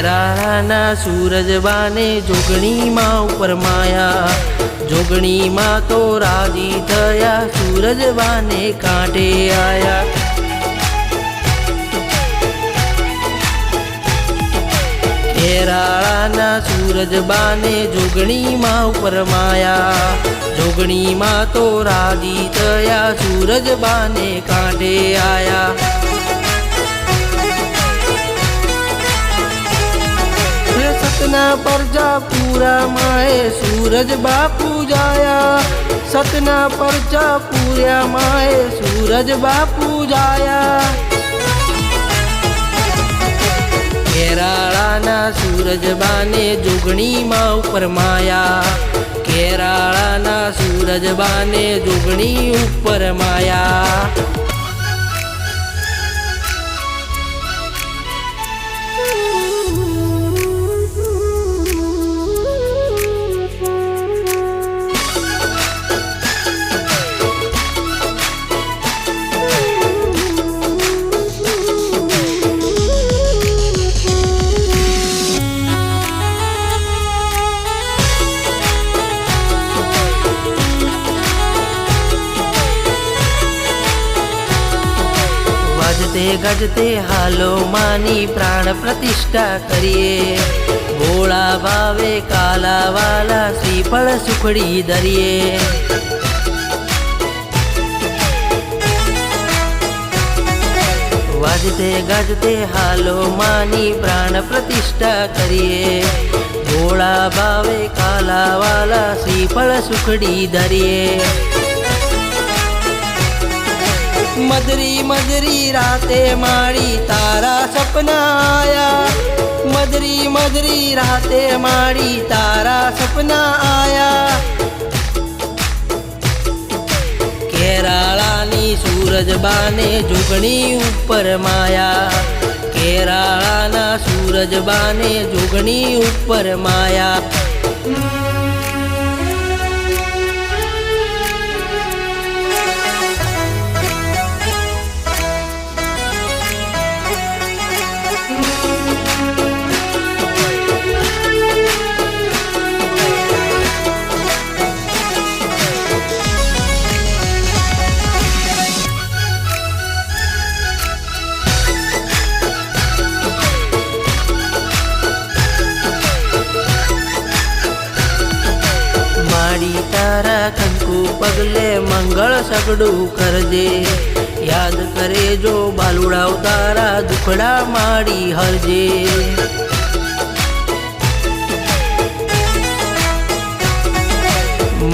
કેરાળાના સૂરજબાને જોગણીમાં ઉપર માયા, જોગણીમાં તો રાજી થયા, સૂરજબાને કાંઠે આયા। કેરાળાના સૂરજબાને જોગણીમાં ઉપર માયા, જોગણીમાં તો રાજી થયા, સૂરજબાને કાંઠે આયા। सतना परजा पूरा माए सूरज बापू जाया, सतना परजा पूरा माए सूरज बापू जाया। केराळाना सूरजबाने जोगणीમાં ઉપર માયા, કેરાળાના સૂરજબાને જોગણી ઉપર માયા। गजते गजते हालो मानी प्राण प्रतिष्ठा करिए, भोला भावे काला वाला श्रीफल सुखड़ी धरिए। वाजते गजते हालो मानी प्राण प्रतिष्ठा करिए, भोला भावे काला वाला श्रीफल सुखड़ी धरिए। मदरी मदरी राते माड़ी तारा सपना आया, मदरी मदरी राते माड़ी तारा सपना आया। केराळानी सूरजबाने जोगणी ऊपर माया, केराळाना सूरजबाने जोगणी ऊपर माया। तारा कंकु पगले मंगल सगड़ू करजे, याद करे जो बालुड़ा तारा दुखड़ा माड़ी हरजे।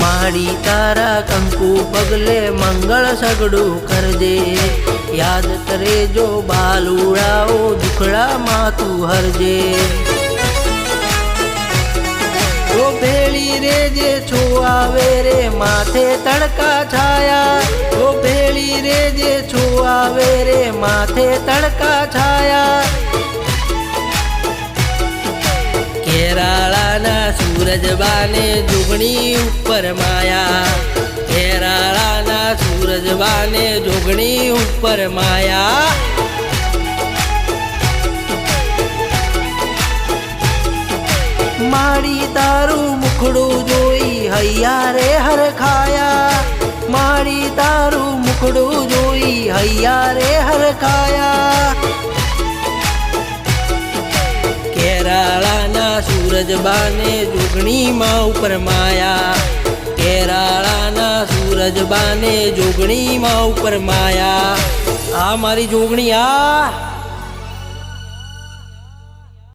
माड़ी तारा कंकु पगले मंगल सगड़ू करजे, याद करे जो बालुड़ा दुखड़ा मातू हरजे। वो भेली रे जे छो आवे रे माथे तड़का छाया, वो भेली रे जे छो आवे रे माथे तड़का छाया। केराळाना सूरजबाने जोगणी ऊपर माया, केराळाना सूरजबाने जोगणी ऊपर माया। माड़ी तारू मुखड़ू जोई हैया रे हर खाया, माड़ी तारू मुखड़ू जोई हैया रे हर खाया। केराळाना सूरजबाने जोगणीમાં ઉપર માયા, કેરાળાના સૂરજબાને જોગણીમાં ઉપર માયા। આ મારી જોગણી આ